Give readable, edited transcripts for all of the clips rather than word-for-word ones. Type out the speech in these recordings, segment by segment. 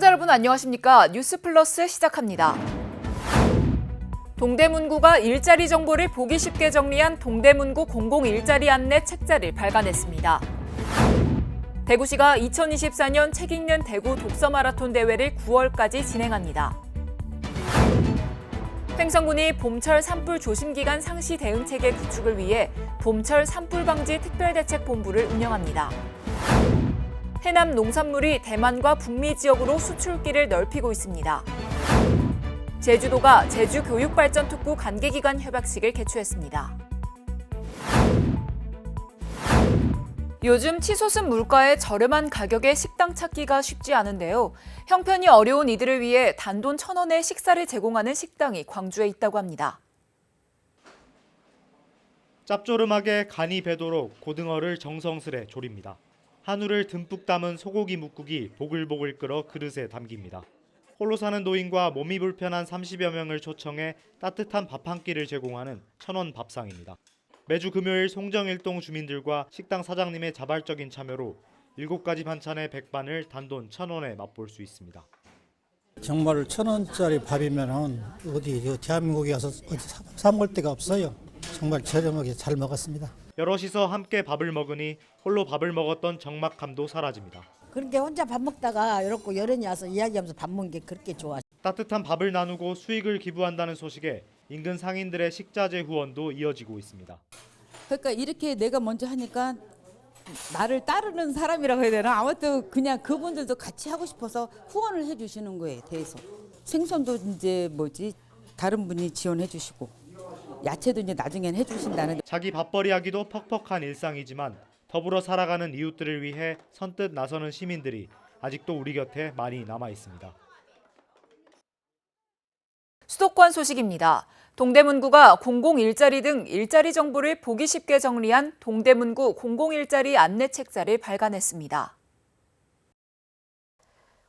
시청자 여러분 안녕하십니까? 뉴스플러스 시작합니다. 동대문구가 일자리 정보를 보기 쉽게 정리한 동대문구 공공일자리 안내 책자를 발간했습니다. 대구시가 2024년 책 읽는 대구 독서 마라톤 대회를 9월까지 진행합니다. 횡성군이 봄철 산불 조심 기간 상시 대응 체계 구축을 위해 봄철 산불 방지 특별대책본부를 운영합니다. 해남 농산물이 대만과 북미 지역으로 수출기를 넓히고 있습니다. 제주도가 제주교육발전특구 관계기관 협약식을 개최했습니다. 요즘 치솟은 물가에 저렴한 가격의 식당 찾기가 쉽지 않은데요. 형편이 어려운 이들을 위해 단돈 1,000원에 식사를 제공하는 식당이 광주에 있다고 합니다. 짭조름하게 간이 배도록 고등어를 정성스레 조립니다. 한우를 듬뿍 담은 소고기 묵국이 보글보글 끓어 그릇에 담깁니다. 홀로 사는 노인과 몸이 불편한 30여 명을 초청해 따뜻한 밥 한 끼를 제공하는 1,000원 밥상입니다. 매주 금요일 송정일동 주민들과 식당 사장님의 자발적인 참여로 7가지 반찬의 백반을 단돈 1,000원에 맛볼 수 있습니다. 정말 1,000원짜리 밥이면 어디 대한민국에 와서 어디 사 먹을 데가 없어요. 정말 저렴하게 잘 먹었습니다. 여럿이서 함께 밥을 먹으니 홀로 밥을 먹었던 적막감도 사라집니다. 그렇게 혼자 밥 먹다가 이렇게 여론이 와서 이야기하면서 밥 먹는 게 그렇게 좋아. 따뜻한 밥을 나누고 수익을 기부한다는 소식에 인근 상인들의 식자재 후원도 이어지고 있습니다. 그러니까 이렇게 내가 먼저 하니까 나를 따르는 사람이라고 해야 되나? 아무튼 그냥 그분들도 같이 하고 싶어서 후원을 해주시는 거에 대해서. 생선도 이제 다른 분이 지원해 주시고 야채도 이제 나중엔 해주신다는. 자기 밥벌이하기도 퍽퍽한 일상이지만 더불어 살아가는 이웃들을 위해 선뜻 나서는 시민들이 아직도 우리 곁에 많이 남아 있습니다. 수도권 소식입니다. 동대문구가 공공일자리 등 일자리 정보를 보기 쉽게 정리한 동대문구 공공일자리 안내 책자를 발간했습니다.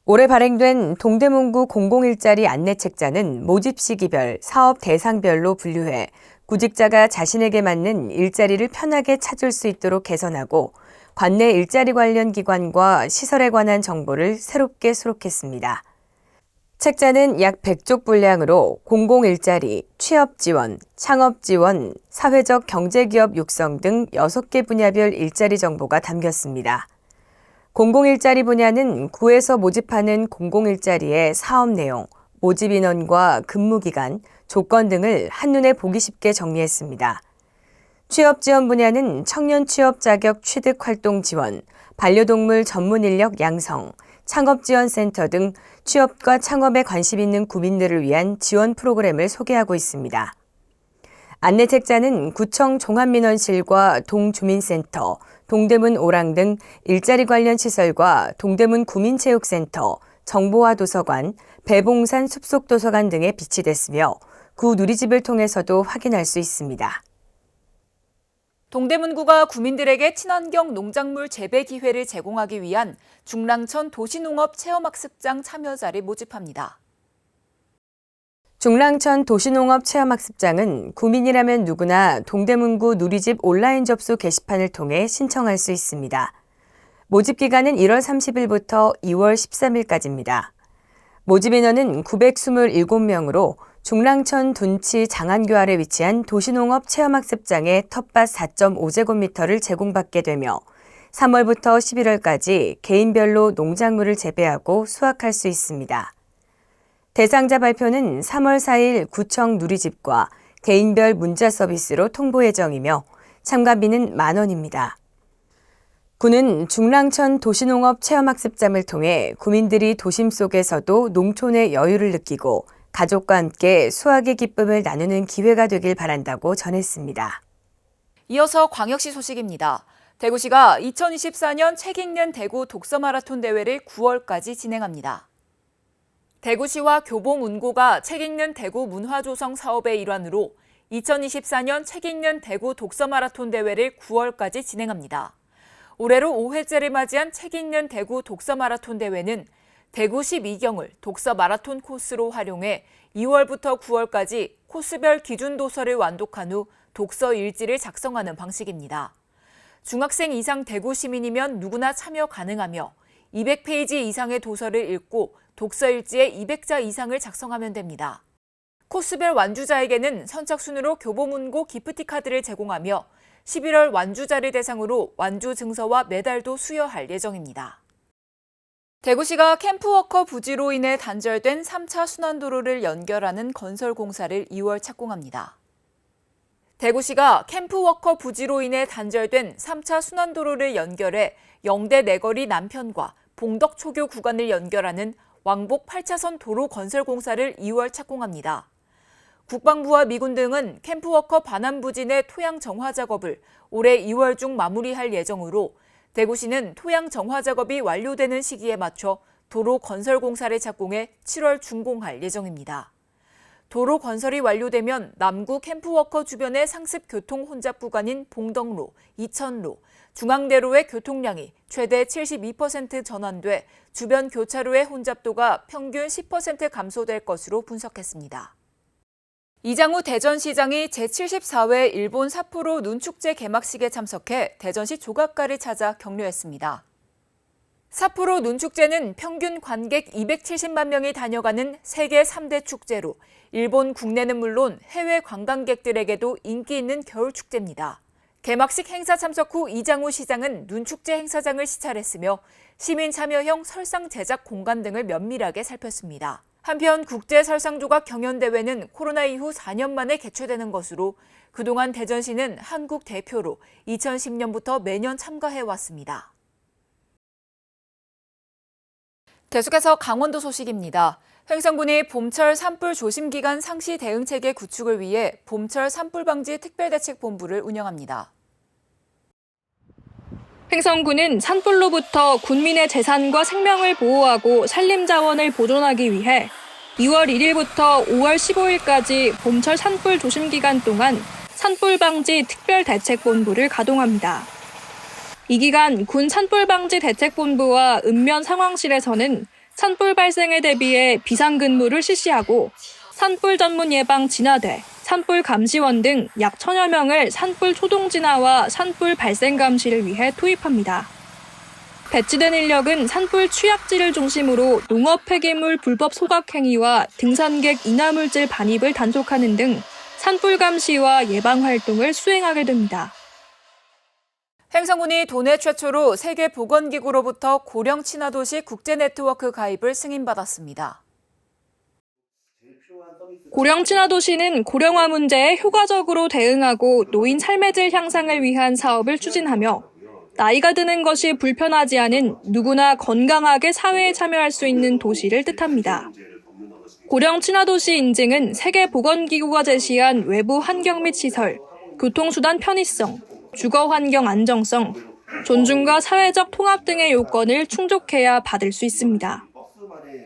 올해 발행된 동대문구 공공일자리 안내 책자는 모집 시기별, 사업 대상별로 분류해 구직자가 자신에게 맞는 일자리를 편하게 찾을 수 있도록 개선하고 관내 일자리 관련 기관과 시설에 관한 정보를 새롭게 수록했습니다. 책자는 약 100쪽 분량으로 공공일자리, 취업지원, 창업지원, 사회적 경제기업 육성 등 6개 분야별 일자리 정보가 담겼습니다. 공공일자리 분야는 구에서 모집하는 공공일자리의 사업 내용, 모집 인원과 근무기간, 조건 등을 한눈에 보기 쉽게 정리했습니다. 취업지원 분야는 청년 취업 자격 취득 활동 지원, 반려동물 전문 인력 양성, 창업지원센터 등 취업과 창업에 관심 있는 구민들을 위한 지원 프로그램을 소개하고 있습니다. 안내 책자는 구청 종합민원실과 동주민센터, 동대문 오랑 등 일자리 관련 시설과 동대문 구민체육센터, 정보화 도서관, 배봉산 숲속도서관 등에 비치됐으며 구 누리집을 통해서도 확인할 수 있습니다. 동대문구가 구민들에게 친환경 농작물 재배 기회를 제공하기 위한 중랑천 도시농업 체험학습장 참여자를 모집합니다. 중랑천 도시농업 체험학습장은 구민이라면 누구나 동대문구 누리집 온라인 접수 게시판을 통해 신청할 수 있습니다. 모집 기간은 1월 30일부터 2월 13일까지입니다. 모집 인원은 927명으로 중랑천 둔치 장안교 아래 위치한 도시농업 체험학습장의 텃밭 4.5제곱미터를 제공받게 되며 3월부터 11월까지 개인별로 농작물을 재배하고 수확할 수 있습니다. 대상자 발표는 3월 4일 구청 누리집과 개인별 문자 서비스로 통보 예정이며 참가비는 만원입니다. 구는 중랑천 도시농업 체험학습장을 통해 구민들이 도심 속에서도 농촌의 여유를 느끼고 가족과 함께 수확의 기쁨을 나누는 기회가 되길 바란다고 전했습니다. 이어서 광역시 소식입니다. 대구시가 2024년 책 읽는 대구 독서 마라톤 대회를 9월까지 진행합니다. 대구시와 교보문고가 책 읽는 대구 문화조성 사업의 일환으로 2024년 책 읽는 대구 독서 마라톤 대회를 9월까지 진행합니다. 올해로 5회째를 맞이한 책 읽는 대구 독서 마라톤 대회는 대구시 미경을 독서 마라톤 코스로 활용해 2월부터 9월까지 코스별 기준 도서를 완독한 후 독서 일지를 작성하는 방식입니다. 중학생 이상 대구 시민이면 누구나 참여 가능하며 200페이지 이상의 도서를 읽고 독서 일지에 200자 이상을 작성하면 됩니다. 코스별 완주자에게는 선착순으로 교보문고 기프티 카드를 제공하며 11월 완주자를 대상으로 완주 증서와 메달도 수여할 예정입니다. 대구시가 캠프워커 부지로 인해 단절된 3차 순환도로를 연결하는 건설 공사를 2월 착공합니다. 대구시가 캠프워커 부지로 인해 단절된 3차 순환도로를 연결해 영대 내거리 남편과 봉덕초교 구간을 연결하는 왕복 8차선 도로 건설 공사를 2월 착공합니다. 국방부와 미군 등은 캠프워커 반환부지 내 토양 정화 작업을 올해 2월 중 마무리할 예정으로 대구시는 토양 정화 작업이 완료되는 시기에 맞춰 도로 건설 공사를 착공해 7월 준공할 예정입니다. 도로 건설이 완료되면 남구 캠프워커 주변의 상습 교통 혼잡 구간인 봉덕로, 이천로, 중앙대로의 교통량이 최대 72% 전환돼 주변 교차로의 혼잡도가 평균 10% 감소될 것으로 분석했습니다. 이장우 대전시장이 제74회 일본 삿포로 눈축제 개막식에 참석해 대전시 조각가를 찾아 격려했습니다. 삿포로 눈축제는 평균 관객 270만 명이 다녀가는 세계 3대 축제로 일본 국내는 물론 해외 관광객들에게도 인기 있는 겨울 축제입니다. 개막식 행사 참석 후 이장우 시장은 눈축제 행사장을 시찰했으며 시민 참여형 설상 제작 공간 등을 면밀하게 살폈습니다. 한편 국제설상조각 경연대회는 코로나 이후 4년 만에 개최되는 것으로 그동안 대전시는 한국 대표로 2010년부터 매년 참가해왔습니다. 계속해서 강원도 소식입니다. 횡성군이 봄철 산불 조심기간 상시 대응체계 구축을 위해 봄철 산불 방지 특별대책본부를 운영합니다. 횡성군은 산불로부터 군민의 재산과 생명을 보호하고 산림자원을 보존하기 위해 2월 1일부터 5월 15일까지 봄철 산불 조심 기간 동안 산불 방지 특별대책본부를 가동합니다. 이 기간 군 산불 방지 대책본부와 읍면 상황실에서는 산불 발생에 대비해 비상근무를 실시하고 산불 전문 예방 진화대, 산불 감시원 등 약 1000여 명을 산불 초동 진화와 산불 발생 감시를 위해 투입합니다. 배치된 인력은 산불 취약지를 중심으로 농업 폐기물 불법 소각 행위와 등산객 인화물질 반입을 단속하는 등 산불 감시와 예방 활동을 수행하게 됩니다. 횡성군이 도내 최초로 세계보건기구로부터 고령 친화도시 국제네트워크 가입을 승인받았습니다. 고령 친화도시는 고령화 문제에 효과적으로 대응하고 노인 삶의 질 향상을 위한 사업을 추진하며 나이가 드는 것이 불편하지 않은 누구나 건강하게 사회에 참여할 수 있는 도시를 뜻합니다. 고령 친화도시 인증은 세계보건기구가 제시한 외부 환경 및 시설, 교통수단 편의성, 주거 환경 안정성, 존중과 사회적 통합 등의 요건을 충족해야 받을 수 있습니다.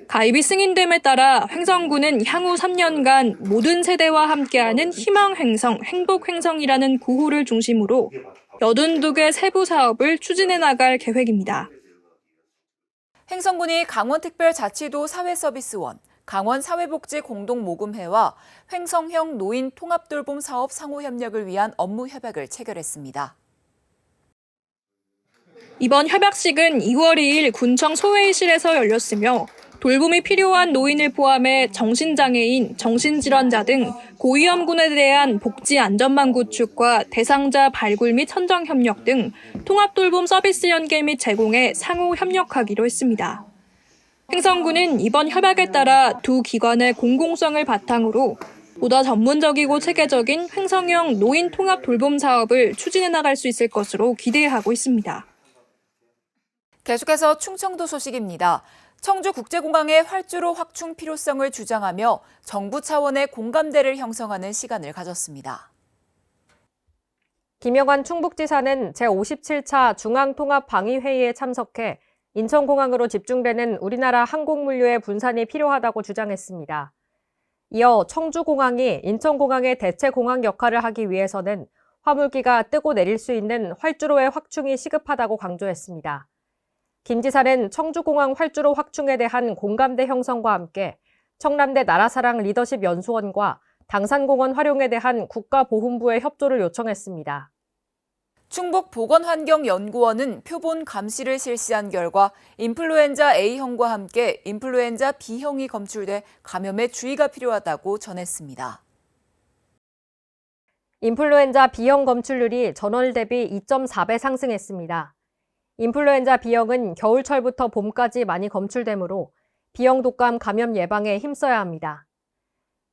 가입이 승인됨에 따라 횡성군은 향후 3년간 모든 세대와 함께하는 희망횡성, 행복횡성이라는 구호를 중심으로 82개 세부 사업을 추진해 나갈 계획입니다. 횡성군이 강원특별자치도 사회서비스원, 강원사회복지공동모금회와 횡성형 노인 통합돌봄 사업 상호협력을 위한 업무 협약을 체결했습니다. 이번 협약식은 2월 2일 군청 소회의실에서 열렸으며 돌봄이 필요한 노인을 포함해 정신장애인, 정신질환자 등 고위험군에 대한 복지 안전망 구축과 대상자 발굴 및 선정 협력 등 통합돌봄 서비스 연계 및 제공에 상호 협력하기로 했습니다. 횡성군은 이번 협약에 따라 두 기관의 공공성을 바탕으로 보다 전문적이고 체계적인 횡성형 노인 통합 돌봄 사업을 추진해 나갈 수 있을 것으로 기대하고 있습니다. 계속해서 충청도 소식입니다. 청주국제공항의 활주로 확충 필요성을 주장하며 정부 차원의 공감대를 형성하는 시간을 가졌습니다. 김영환 충북지사는 제57차 중앙통합방위회의에 참석해 인천공항으로 집중되는 우리나라 항공물류의 분산이 필요하다고 주장했습니다. 이어 청주공항이 인천공항의 대체공항 역할을 하기 위해서는 화물기가 뜨고 내릴 수 있는 활주로의 확충이 시급하다고 강조했습니다. 김 지사는 청주공항 활주로 확충에 대한 공감대 형성과 함께 청남대 나라사랑 리더십 연수원과 당산공원 활용에 대한 국가보훈부의 협조를 요청했습니다. 충북보건환경연구원은 표본 감시를 실시한 결과 인플루엔자 A형과 함께 인플루엔자 B형이 검출돼 감염에 주의가 필요하다고 전했습니다. 인플루엔자 B형 검출률이 전월 대비 2.4배 상승했습니다. 인플루엔자 B형은 겨울철부터 봄까지 많이 검출되므로 B형 독감 감염 예방에 힘써야 합니다.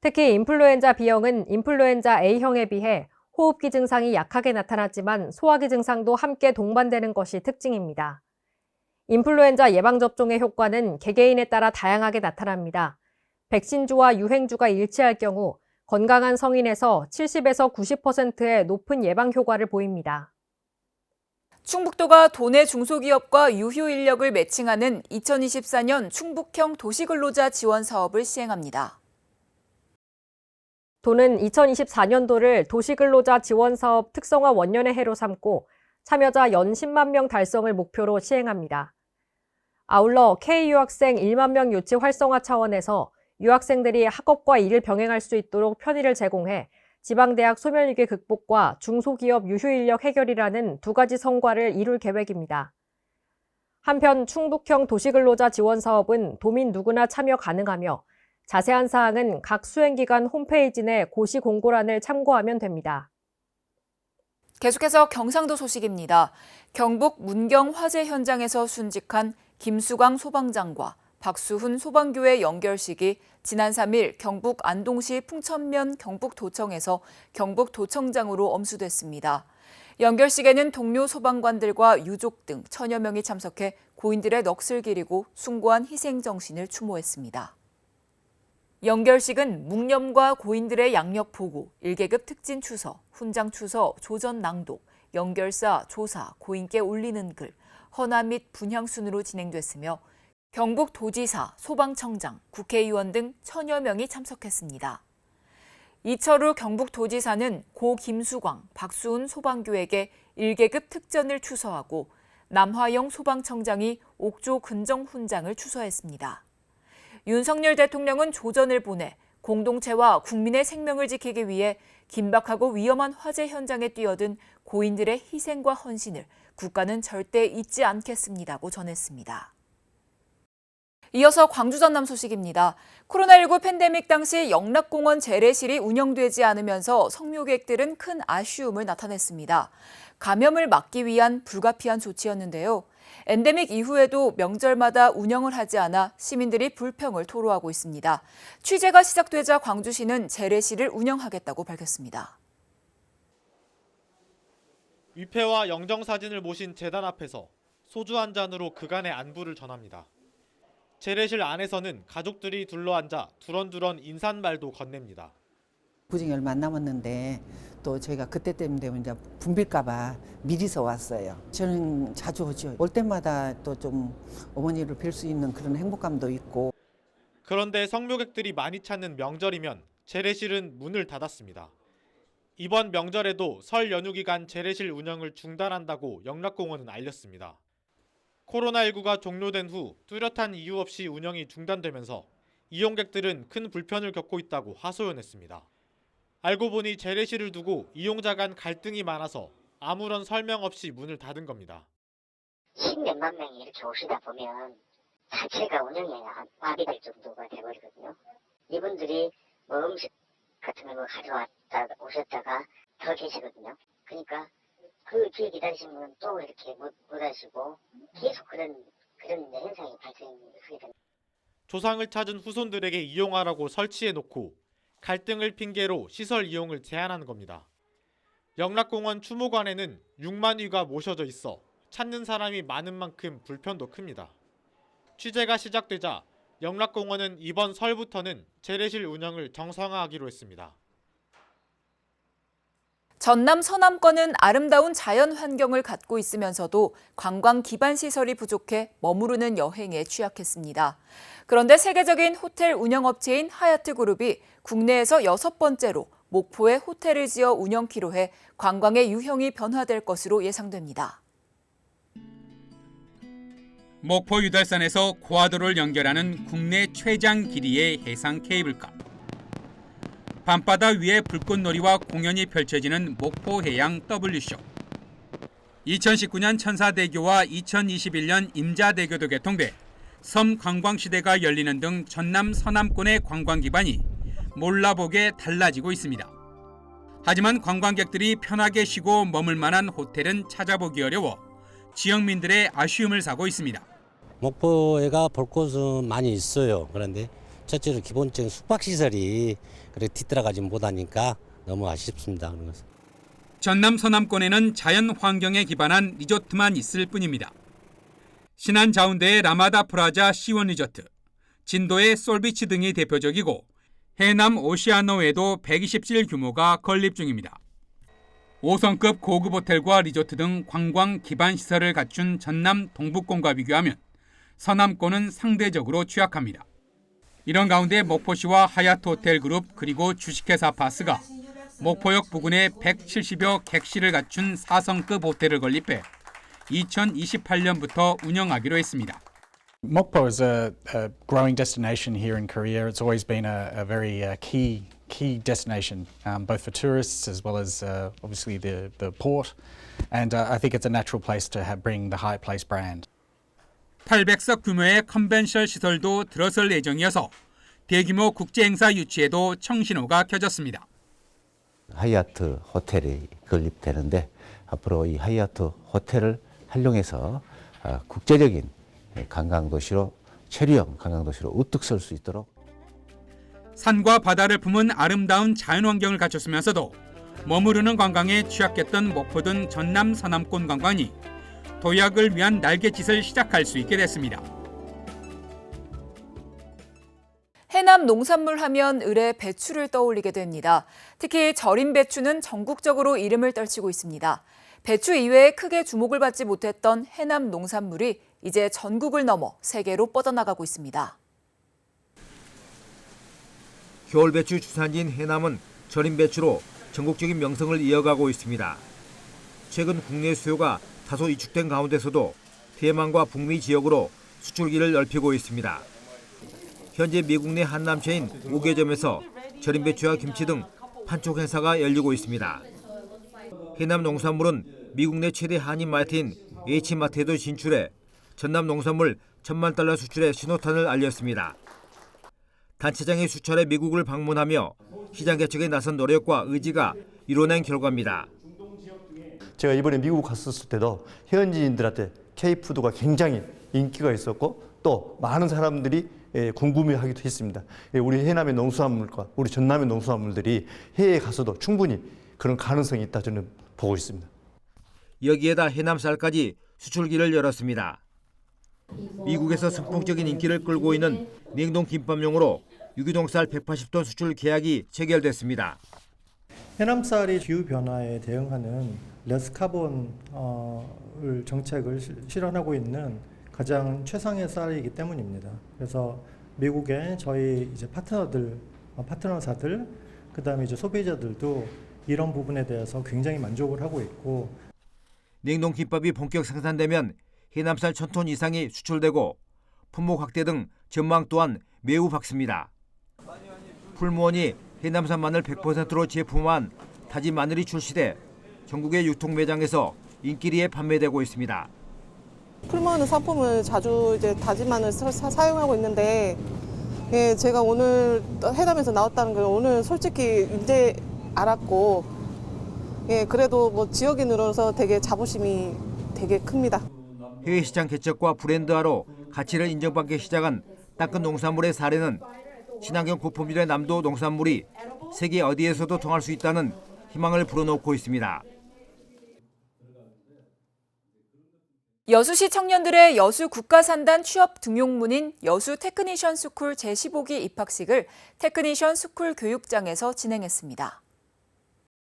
특히 인플루엔자 B형은 인플루엔자 A형에 비해 호흡기 증상이 약하게 나타났지만 소화기 증상도 함께 동반되는 것이 특징입니다. 인플루엔자 예방접종의 효과는 개개인에 따라 다양하게 나타납니다. 백신주와 유행주가 일치할 경우 건강한 성인에서 70에서 90%의 높은 예방 효과를 보입니다. 충북도가 도내 중소기업과 유휴 인력을 매칭하는 2024년 충북형 도시근로자 지원 사업을 시행합니다. 도는 2024년도를 도시근로자 지원사업 특성화 원년의 해로 삼고 참여자 연 10만 명 달성을 목표로 시행합니다. 아울러 K유학생 1만 명 유치 활성화 차원에서 유학생들이 학업과 일을 병행할 수 있도록 편의를 제공해 지방대학 소멸위기 극복과 중소기업 유휴 인력 해결이라는 두 가지 성과를 이룰 계획입니다. 한편 충북형 도시근로자 지원 사업은 도민 누구나 참여 가능하며 자세한 사항은 각 수행기관 홈페이지 내 고시 공고란을 참고하면 됩니다. 계속해서 경상도 소식입니다. 경북 문경 화재 현장에서 순직한 김수광 소방장과 박수훈 소방교의 연결식이 지난 3일 경북 안동시 풍천면 경북도청에서 경북도청장으로 엄수됐습니다. 연결식에는 동료 소방관들과 유족 등 천여 명이 참석해 고인들의 넋을 기리고 숭고한 희생정신을 추모했습니다. 연결식은 묵념과 고인들의 양력 보고, 1계급 특진 추서, 훈장 추서, 조전 낭독, 연결사, 조사, 고인께 올리는 글, 헌화 및 분향 순으로 진행됐으며 경북도지사, 소방청장, 국회의원 등 천여 명이 참석했습니다. 이철우 경북도지사는 고 김수광, 박수훈 소방교에게 1계급 특전을 추서하고 남화영 소방청장이 옥조 근정 훈장을 추서했습니다. 윤석열 대통령은 조전을 보내 공동체와 국민의 생명을 지키기 위해 긴박하고 위험한 화재 현장에 뛰어든 고인들의 희생과 헌신을 국가는 절대 잊지 않겠습니다고 전했습니다. 이어서 광주 전남 소식입니다. 코로나19 팬데믹 당시 영락공원 재래실이 운영되지 않으면서 성묘객들은 큰 아쉬움을 나타냈습니다. 감염을 막기 위한 불가피한 조치였는데요. 엔데믹 이후에도 명절마다 운영을 하지 않아 시민들이 불평을 토로하고 있습니다. 취재가 시작되자 광주시는 재래실을 운영하겠다고 밝혔습니다. 위패와 영정사진을 모신 재단 앞에서 소주 한 잔으로 그간의 안부를 전합니다. 재래실 안에서는 가족들이 둘러앉아 두런두런 인사말도 건넵니다. 구정이 얼마 안 남았는데 또 저희가 그때 때문에 이제 붐빌까봐 미리서 왔어요. 저는 자주 오죠. 올 때마다 또 좀 어머니를 뵐 수 있는 그런 행복감도 있고. 그런데 성묘객들이 많이 찾는 명절이면 재래실은 문을 닫았습니다. 이번 명절에도 설 연휴 기간 재래실 운영을 중단한다고 영락공원은 알렸습니다. 코로나19가 종료된 후 뚜렷한 이유 없이 운영이 중단되면서 이용객들은 큰 불편을 겪고 있다고 하소연했습니다. 알고 보니 재래실을 두고 이용자 간 갈등이 많아서 아무런 설명 없이 문을 닫은 겁니다. 10몇만 명이 이렇게 오시다 보면 자체가 운영에 마비될 정도가 돼버리거든요. 이분들이 뭐 음식 같은 걸 오셨다가 더 계시거든요. 그러니까 그 뒤에 기다리시는 분 또 이렇게 못 하시고 계속 그런 현상이 발생하게 됩니다. 조상을 찾은 후손들에게 이용하라고 설치해놓고 갈등을 핑계로 시설 이용을 제한하는 겁니다. 영락공원 추모관에는 6만위가 모셔져 있어 찾는 사람이 많은 만큼 불편도 큽니다. 취재가 시작되자 영락공원은 이번 설부터는 재래실 운영을 정상화하기로 했습니다. 전남 서남권은 아름다운 자연 환경을 갖고 있으면서도 관광 기반 시설이 부족해 머무르는 여행에 취약했습니다. 그런데 세계적인 호텔 운영업체인 하얏트 그룹이 국내에서 6번째로 목포에 호텔을 지어 운영키로 해 관광의 유형이 변화될 것으로 예상됩니다. 목포 유달산에서 고화도를 연결하는 국내 최장 길이의 해상 케이블카. 밤바다 위에 불꽃놀이와 공연이 펼쳐지는 목포해양 W쇼. 2019년 천사대교와 2021년 임자대교도 개통돼 섬 관광시대가 열리는 등 전남 서남권의 관광 기반이 몰라보게 달라지고 있습니다. 하지만 관광객들이 편하게 쉬고 머물 만한 호텔은 찾아보기 어려워 지역민들의 아쉬움을 사고 있습니다. 목포에가 볼 곳은 많이 있어요. 그런데 첫째로 기본적인 숙박시설이 그렇게 뒤따라가지 못하니까 너무 아쉽습니다. 그런 것은. 전남 서남권에는 자연 환경에 기반한 리조트만 있을 뿐입니다. 신안 자운대의 라마다 프라자 C1 리조트, 진도의 솔비치 등이 대표적이고 해남 오시아노에도 120실 규모가 건립 중입니다. 5성급 고급 호텔과 리조트 등 관광 기반 시설을 갖춘 전남 동북권과 비교하면 서남권은 상대적으로 취약합니다. 이런 가운데 목포시와 하얏트 호텔 그룹 그리고 주식회사 파스가 목포역 부근에 170여 객실을 갖춘 4성급 호텔을 건립해 2028년부터 운영하기로 했습니다. Mokpo is a growing destination here in Korea. It's always been a very key destination, both for tourists as well as obviously the port. And I think it's a natural place to bring the Hyatt Place brand. 800석 규모의 컨벤션 시설도 들어설 예정이어서 대규모 국제행사 유치에도 청신호가 켜졌습니다. 하얏트 호텔이 건립되는데 앞으로 이 하얏트 호텔을 활용해서 국제적인 관광도시로 체류형 관광도시로 우뚝 설 수 있도록 산과 바다를 품은 아름다운 자연환경을 갖췄으면서도 머무르는 관광에 취약했던 목포 등 전남 서남권 관광이 도약을 위한 날갯짓을 시작할 수 있게 됐습니다. 해남 농산물 하면 을의 배추를 떠올리게 됩니다. 특히 절임 배추는 전국적으로 이름을 떨치고 있습니다. 배추 이외에 크게 주목을 받지 못했던 해남 농산물이 이제 전국을 넘어 세계로 뻗어나가고 있습니다. 겨울배추 주산지인 해남은 절임 배추로 전국적인 명성을 이어가고 있습니다. 최근 국내 수요가 다소 위축된 가운데서도 대만과 북미 지역으로 수출기를 넓히고 있습니다. 현재 미국 내 한남체인 5개점에서 절임 배추와 김치 등 판촉 행사가 열리고 있습니다. 해남 농산물은 미국 내 최대 한인마트인 H마트에도 진출해 전남 농산물 1,000만 달러 수출의 신호탄을 알렸습니다. 단체장이 수차례 미국을 방문하며 시장 개척에 나선 노력과 의지가 이뤄낸 결과입니다. 제가 이번에 미국 갔었을 때도 현지인들한테 K푸드가 굉장히 인기가 있었고 또 많은 사람들이 궁금해하기도 했습니다. 우리 해남의 농수산물과 우리 전남의 농수산물들이 해외에 가서도 충분히 그런 가능성이 있다 저는 보고 있습니다. 여기에다 해남 쌀까지 수출기를 열었습니다. 미국에서 선풍적인 인기를 끌고 있는 냉동 김밥용으로 유기농 쌀 180톤 수출 계약이 체결됐습니다. 해남쌀이 기후변화에 대응하는 레스카본 정책을 실현하고 있는 가장 최상의 쌀이기 때문입니다. 그래서 미국의 저희 이제 파트너사들, 그다음에 이제 소비자들도 이런 부분에 대해서 굉장히 만족을 하고 있고. 냉동 김밥이 본격 생산되면 해남쌀 1,000톤 이상이 수출되고 품목 확대 등 전망 또한 매우 밝습니다. 풀무원이 해남산 마늘 100%로 제품화한 다진 마늘이 출시돼 전국의 유통 매장에서 인기리에 판매되고 있습니다. 풀무원 상품을 자주 이제 다진 마늘 사용하고 있는데 제가 오늘 해남에서 나왔다는 걸 오늘 솔직히 이제 알았고 그래도 뭐 지역인으로서 되게 자부심이 되게 큽니다. 해외 시장 개척과 브랜드화로 가치를 인정받기 시작한 땅끝 농산물의 사례는 친환경 고품질의 남도 농산물이 세계 어디에서도 통할 수 있다는 희망을 불어넣고 있습니다. 여수시 청년들의 여수 국가산단 취업 등용문인 여수 테크니션 스쿨 제15기 입학식을 테크니션 스쿨 교육장에서 진행했습니다.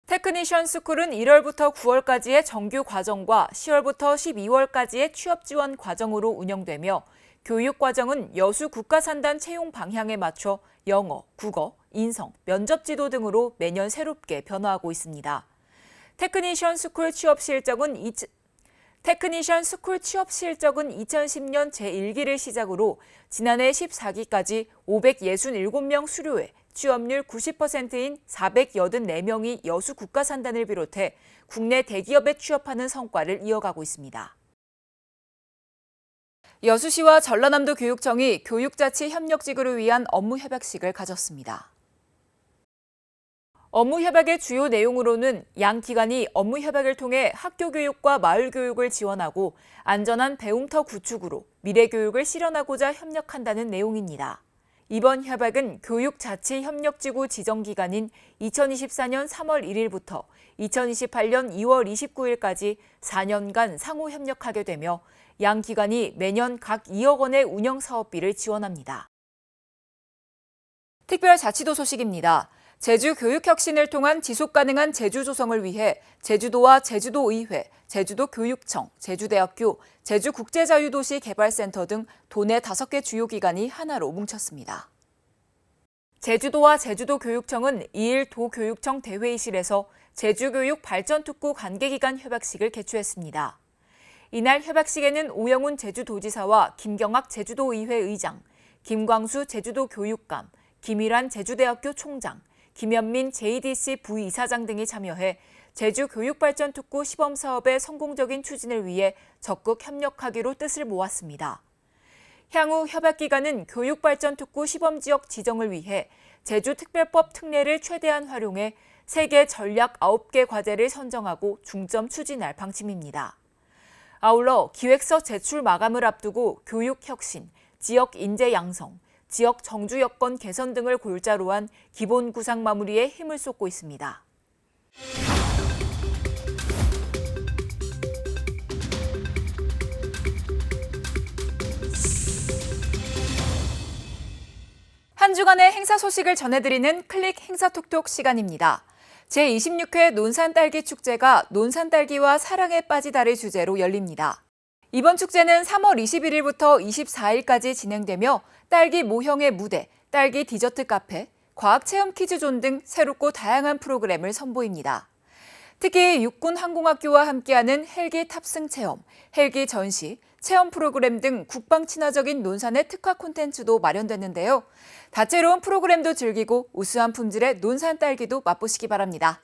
테크니션 스쿨은 1월부터 9월까지의 정규 과정과 10월부터 12월까지의 취업 지원 과정으로 운영되며 교육 과정은 여수 국가산단 채용 방향에 맞춰 영어, 국어, 인성, 면접 지도 등으로 매년 새롭게 변화하고 있습니다. 테크니션 스쿨 취업 실적은 2010년 제1기를 시작으로 지난해 14기까지 567명 수료해 취업률 90%인 484명이 여수 국가산단을 비롯해 국내 대기업에 취업하는 성과를 이어가고 있습니다. 여수시와 전라남도 교육청이 교육자치 협력지구를 위한 업무 협약식을 가졌습니다. 업무 협약의 주요 내용으로는 양 기관이 업무 협약을 통해 학교 교육과 마을 교육을 지원하고 안전한 배움터 구축으로 미래 교육을 실현하고자 협력한다는 내용입니다. 이번 협약은 교육자치협력지구 지정기간인 2024년 3월 1일부터 2028년 2월 29일까지 4년간 상호 협력하게 되며 양 기관이 매년 각 2억 원의 운영 사업비를 지원합니다. 특별자치도 소식입니다. 제주 교육혁신을 통한 지속가능한 제주 조성을 위해 제주도와 제주도의회, 제주도교육청, 제주대학교, 제주국제자유도시 개발센터 등 도내 5개 주요 기관이 하나로 뭉쳤습니다. 제주도와 제주도교육청은 2일 도교육청 대회의실에서 제주교육 발전특구 관계기관 협약식을 개최했습니다. 이날 협약식에는 오영훈 제주도지사와 김경학 제주도의회 의장, 김광수 제주도교육감, 김일환 제주대학교 총장, 김현민 JDC 부이사장 등이 참여해 제주교육발전특구 시범사업의 성공적인 추진을 위해 적극 협력하기로 뜻을 모았습니다. 향후 협약기관은 교육발전특구 시범지역 지정을 위해 제주특별법 특례를 최대한 활용해 세계 전략 9개 과제를 선정하고 중점 추진할 방침입니다. 아울러 기획서 제출 마감을 앞두고 교육혁신, 지역 인재 양성, 지역 정주 여건 개선 등을 골자로 한 기본 구상 마무리에 힘을 쏟고 있습니다. 한 주간의 행사 소식을 전해드리는 클릭 행사톡톡 시간입니다. 제26회 논산딸기 축제가 논산딸기와 사랑에 빠지다를 주제로 열립니다. 이번 축제는 3월 21일부터 24일까지 진행되며 딸기 모형의 무대, 딸기 디저트 카페, 과학체험 퀴즈존 등 새롭고 다양한 프로그램을 선보입니다. 특히 육군 항공학교와 함께하는 헬기 탑승 체험, 헬기 전시, 체험 프로그램 등 국방 친화적인 논산의 특화 콘텐츠도 마련됐는데요. 다채로운 프로그램도 즐기고 우수한 품질의 논산 딸기도 맛보시기 바랍니다.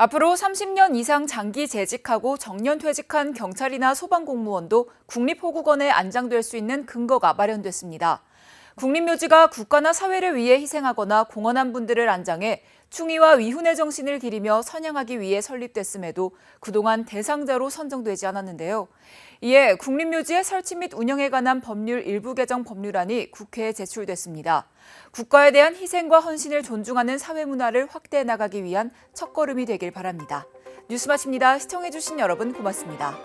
앞으로 30년 이상 장기 재직하고 정년 퇴직한 경찰이나 소방공무원도 국립호국원에 안장될 수 있는 근거가 마련됐습니다. 국립묘지가 국가나 사회를 위해 희생하거나 공헌한 분들을 안장해 충의와 위훈의 정신을 기리며 선양하기 위해 설립됐음에도 그동안 대상자로 선정되지 않았는데요. 이에 국립묘지의 설치 및 운영에 관한 법률 일부 개정 법률안이 국회에 제출됐습니다. 국가에 대한 희생과 헌신을 존중하는 사회 문화를 확대해 나가기 위한 첫걸음이 되길 바랍니다. 뉴스 마칩니다. 시청해주신 여러분 고맙습니다.